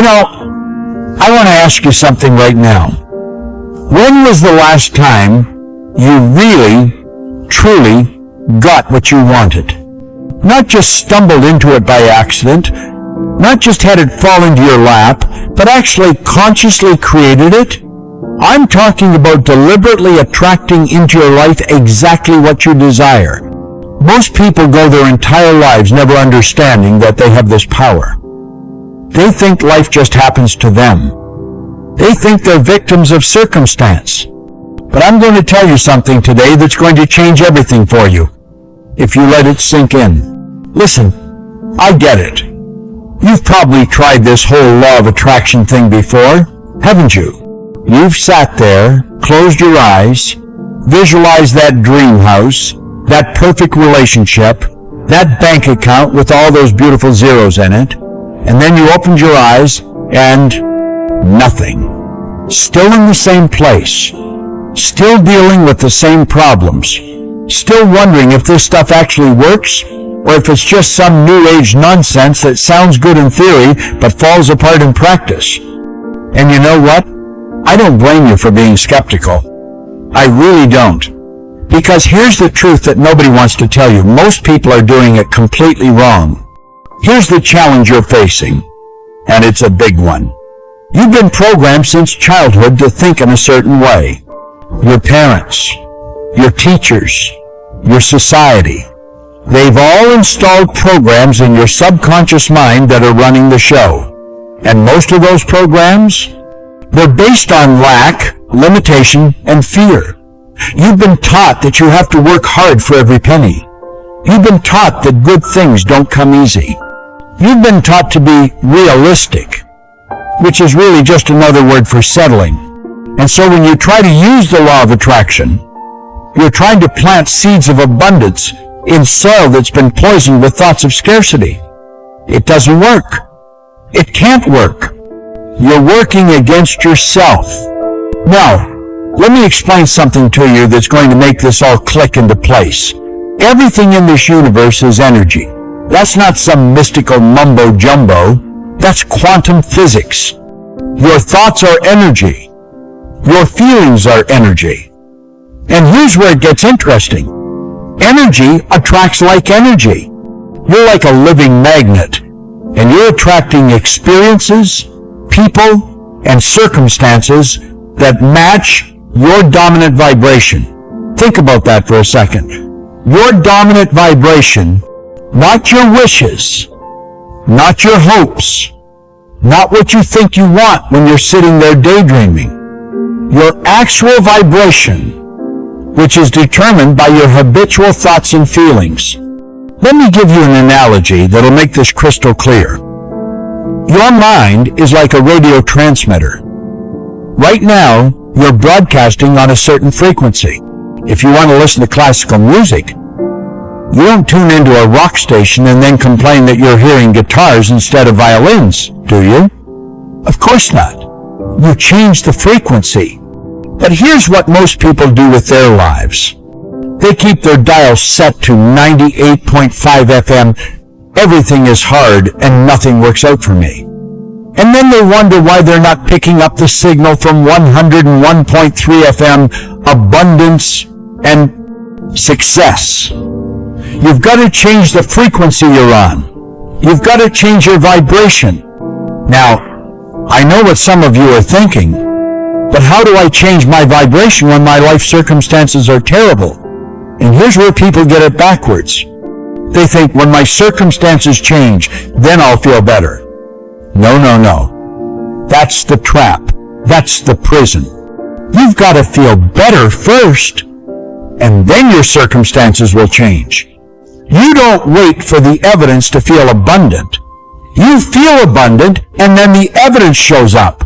I want to ask you something right now. When was the last time you really, truly got what you wanted? Not just stumbled into it by accident, not just had it fall into your lap, but actually consciously created it? I'm talking about deliberately attracting into your life exactly what you desire. Most people go their entire lives never understanding that they have this power. They think life just happens to them. They think they're victims of circumstance. But I'm going to tell you something today that's going to change everything for you, if you let it sink in. Listen, I get it. You've probably tried this whole law of attraction thing before, haven't you? You've sat there, closed your eyes, visualized that dream house, that perfect relationship, that bank account with all those beautiful zeros in it, and then you opened your eyes and nothing. Still in the same place. Still dealing with the same problems. Still wondering if this stuff actually works, or if it's just some new age nonsense that sounds good in theory but falls apart in practice. And you know what? I don't blame you for being skeptical. I really don't. Because here's the truth that nobody wants to tell you. Most people are doing it completely wrong. Here's the challenge you're facing, and it's a big one. You've been programmed since childhood to think in a certain way. Your parents, your teachers, your society, they've all installed programs in your subconscious mind that are running the show. And most of those programs, they're based on lack, limitation, and fear. You've been taught that you have to work hard for every penny. You've been taught that good things don't come easy. You've been taught to be realistic, which is really just another word for settling. And so when you try to use the law of attraction, you're trying to plant seeds of abundance in soil that's been poisoned with thoughts of scarcity. It doesn't work. It can't work. You're working against yourself. Now, let me explain something to you that's going to make this all click into place. Everything in this universe is energy. That's not some mystical mumbo-jumbo. That's quantum physics. Your thoughts are energy. Your feelings are energy. And here's where it gets interesting. Energy attracts like energy. You're like a living magnet, and you're attracting experiences, people, and circumstances that match your dominant vibration. Think about that for a second. Your dominant vibration, not your wishes, not your hopes, not what you think you want when you're sitting there daydreaming. Your actual vibration, which is determined by your habitual thoughts and feelings. Let me give you an analogy that'll make this crystal clear. Your mind is like a radio transmitter. Right now, you're broadcasting on a certain frequency. If you want to listen to classical music, you don't tune into a rock station and then complain that you're hearing guitars instead of violins, do you? Of course not. You change the frequency. But here's what most people do with their lives. They keep their dial set to 98.5 FM. Everything is hard and nothing works out for me. And then they wonder why they're not picking up the signal from 101.3 FM, abundance and success. You've got to change the frequency you're on. You've got to change your vibration. Now, I know what some of you are thinking, but how do I change my vibration when my life circumstances are terrible? And here's where people get it backwards. They think when my circumstances change, then I'll feel better. No. That's the trap. That's the prison. You've got to feel better first, and then your circumstances will change. You don't wait for the evidence to feel abundant. You feel abundant, and then the evidence shows up.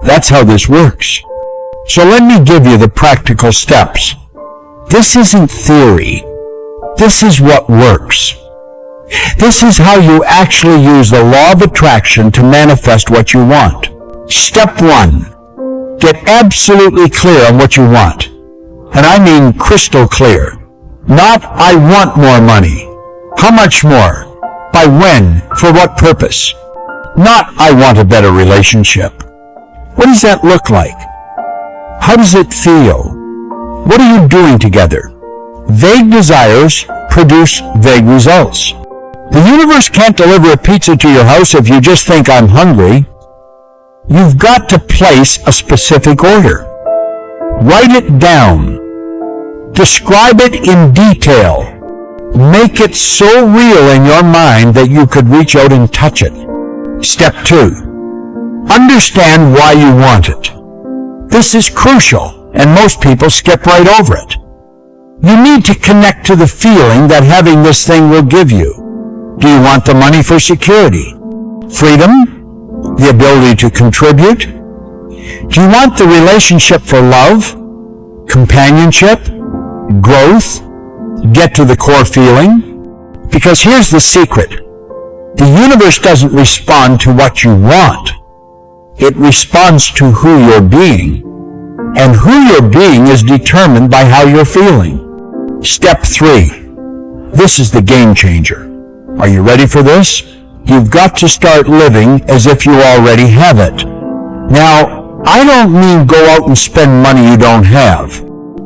That's how this works. So let me give you the practical steps. This isn't theory. This is what works. This is how you actually use the law of attraction to manifest what you want. Step 1. Get absolutely clear on what you want. And I mean crystal clear. Not, I want more money. How much more? By when? For what purpose? Not, I want a better relationship. What does that look like? How does it feel? What are you doing together? Vague desires produce vague results. The universe can't deliver a pizza to your house if you just think I'm hungry. You've got to place a specific order. Write it down. Describe it in detail. Make it so real in your mind that you could reach out and touch it. Step 2. Understand why you want it. This is crucial, and most people skip right over it. You need to connect to the feeling that having this thing will give you. Do you want the money for security? Freedom? The ability to contribute? Do you want the relationship for love? Companionship? Growth? Get to the core feeling? Because here's the secret. The universe doesn't respond to what you want. It responds to who you're being. And who you're being is determined by how you're feeling. Step 3. This is the game changer. Are you ready for this? You've got to start living as if you already have it. Now, I don't mean go out and spend money you don't have.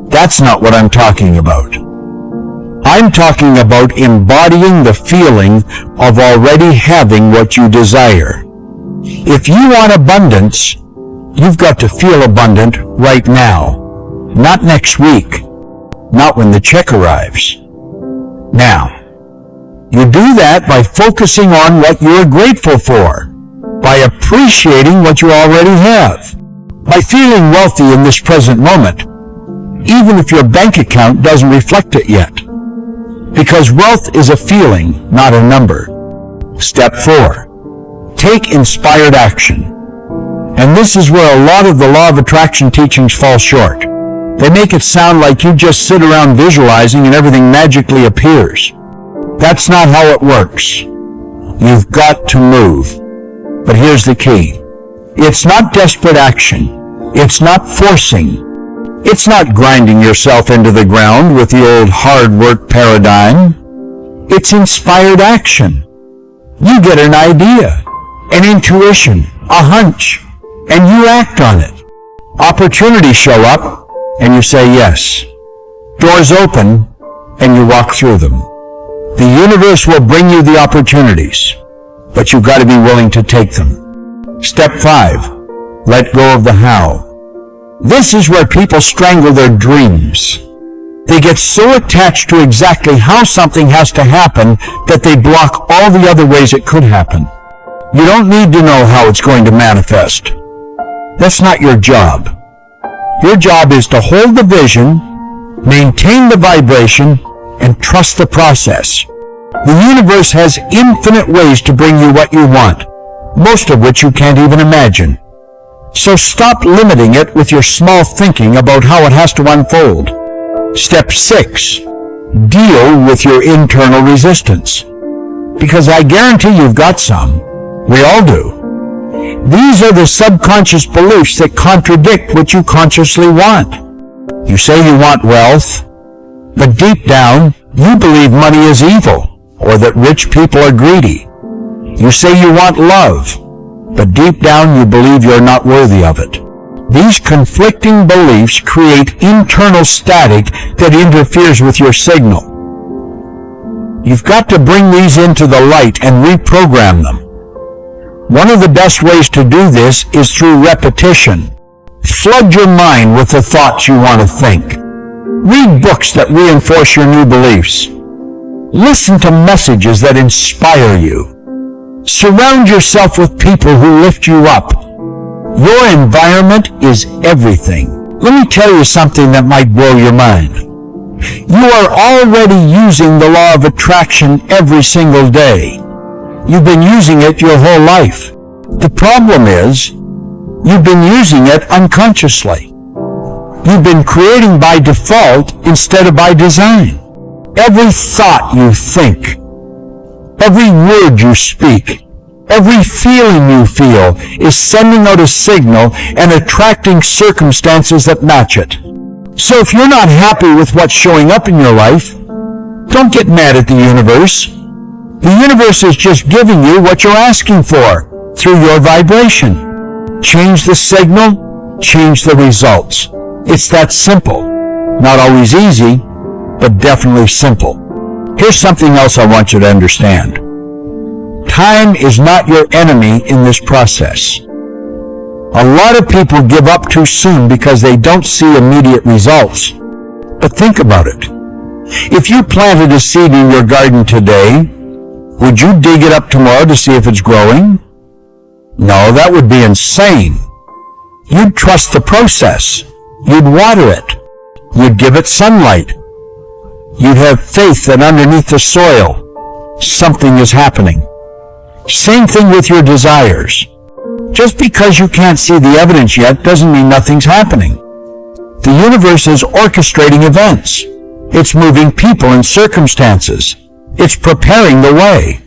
That's not what I'm talking about. I'm talking about embodying the feeling of already having what you desire. If you want abundance, you've got to feel abundant right now, not next week, not when the check arrives. Now, you do that by focusing on what you're grateful for, by appreciating what you already have, by feeling wealthy in this present moment, even if your bank account doesn't reflect it yet. Because wealth is a feeling, not a number. Step 4. Take inspired action. And this is where a lot of the law of attraction teachings fall short. They make it sound like you just sit around visualizing and everything magically appears. That's not how it works. You've got to move. But here's the key. It's not desperate action. It's not forcing. It's not grinding yourself into the ground with the old hard work paradigm. It's inspired action. You get an idea, an intuition, a hunch, and you act on it. Opportunities show up, and you say yes. Doors open, and you walk through them. The universe will bring you the opportunities, but you've got to be willing to take them. Step 5. Let go of the how. This is where people strangle their dreams. They get so attached to exactly how something has to happen that they block all the other ways it could happen. You don't need to know how it's going to manifest. That's not your job. Your job is to hold the vision, maintain the vibration, and trust the process. The universe has infinite ways to bring you what you want, most of which you can't even imagine. So stop limiting it with your small thinking about how it has to unfold. Step 6. Deal with your internal resistance. Because I guarantee you've got some. We all do. These are the subconscious beliefs that contradict what you consciously want. You say you want wealth, but deep down, you believe money is evil, or that rich people are greedy. You say you want love, but deep down you believe you're not worthy of it. These conflicting beliefs create internal static that interferes with your signal. You've got to bring these into the light and reprogram them. One of the best ways to do this is through repetition. Flood your mind with the thoughts you want to think. Read books that reinforce your new beliefs. Listen to messages that inspire you. Surround yourself with people who lift you up. Your environment is everything. Let me tell you something that might blow your mind. You are already using the law of attraction every single day. You've been using it your whole life. The problem is, you've been using it unconsciously. You've been creating by default instead of by design. Every thought you think, every word you speak, every feeling you feel is sending out a signal and attracting circumstances that match it. So if you're not happy with what's showing up in your life, don't get mad at the universe. The universe is just giving you what you're asking for. through your vibration. Change the signal, change the results. It's that simple. Not always easy, but definitely simple. Here's something else I want you to understand. Time is not your enemy in this process. A lot of people give up too soon because they don't see immediate results. But think about it. If you planted a seed in your garden today, would you dig it up tomorrow to see if it's growing? No, that would be insane. You'd trust the process. You'd water it. You'd give it sunlight. You'd have faith that underneath the soil, something is happening. Same thing with your desires. Just because you can't see the evidence yet doesn't mean nothing's happening. The universe is orchestrating events. It's moving people and circumstances. It's preparing the way.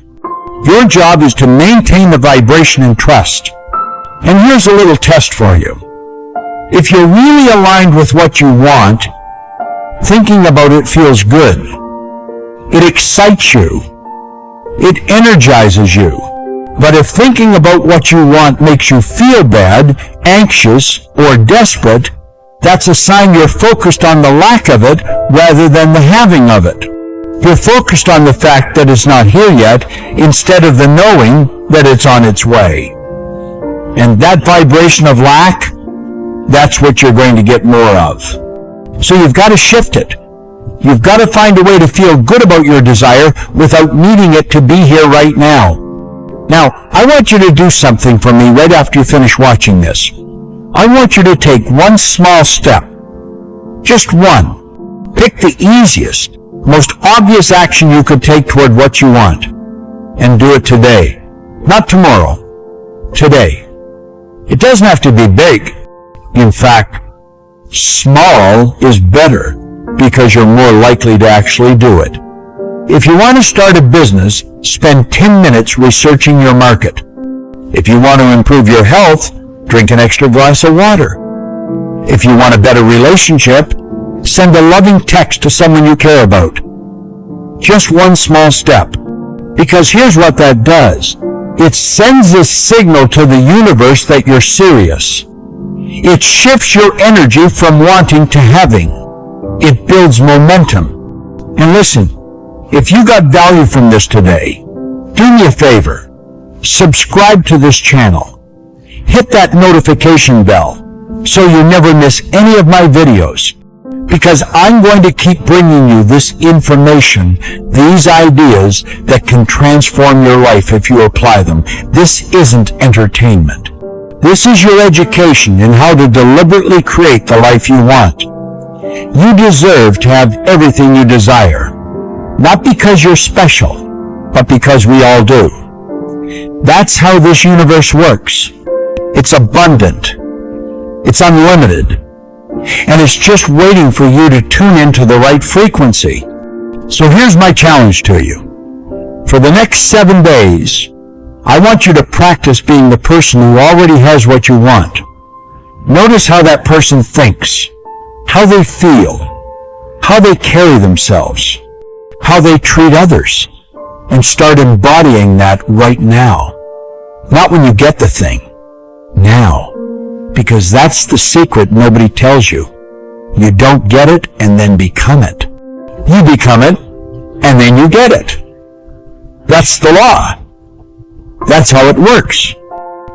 Your job is to maintain the vibration and trust. And here's a little test for you. If you're really aligned with what you want, thinking about it feels good. It excites you. It energizes you. But if thinking about what you want makes you feel bad, anxious, or desperate, that's a sign you're focused on the lack of it rather than the having of it. You're focused on the fact that it's not here yet instead of the knowing that it's on its way. And that vibration of lack, that's what you're going to get more of. So you've got to shift it. You've got to find a way to feel good about your desire without needing it to be here right now. Now, I want you to do something for me right after you finish watching this. I want you to take one small step. Just one. Pick the easiest, most obvious action you could take toward what you want. And do it today. Not tomorrow. Today. It doesn't have to be big. In fact, small is better because you're more likely to actually do it. If you want to start a business, spend 10 minutes researching your market. If you want to improve your health, drink an extra glass of water. If you want a better relationship, send a loving text to someone you care about. Just one small step. Because here's what that does. It sends a signal to the universe that you're serious. It shifts your energy from wanting to having. It builds momentum. And listen, if you got value from this today, do me a favor. Subscribe to this channel. Hit that notification bell so you never miss any of my videos. Because I'm going to keep bringing you this information, these ideas that can transform your life if you apply them. This isn't entertainment. This is your education in how to deliberately create the life you want. You deserve to have everything you desire. Not because you're special, but because we all do. That's how this universe works. It's abundant. It's unlimited. And it's just waiting for you to tune into the right frequency. So here's my challenge to you. For the next 7 days, I want you to practice being the person who already has what you want. Notice how that person thinks, how they feel, how they carry themselves, how they treat others, and start embodying that right now. Not when you get the thing, now. Because that's the secret nobody tells you. You don't get it and then become it. You become it and then you get it. That's the law. That's how it works.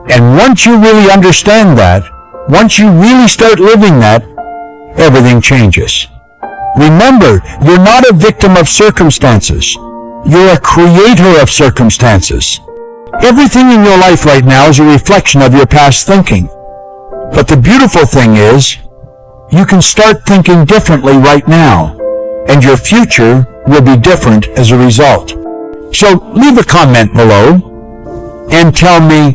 And once you really understand that, once you really start living that, everything changes. Remember, you're not a victim of circumstances. You're a creator of circumstances. Everything in your life right now is a reflection of your past thinking. But the beautiful thing is, you can start thinking differently right now, and your future will be different as a result. So leave a comment below and tell me,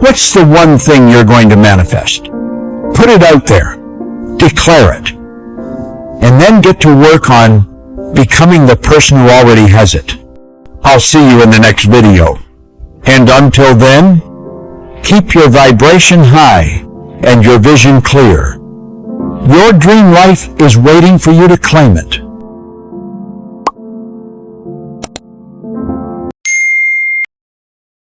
what's the one thing you're going to manifest? Put it out there. Declare it. And then get to work on becoming the person who already has it. I'll see you in the next video. And until then, keep your vibration high and your vision clear. Your dream life is waiting for you to claim it.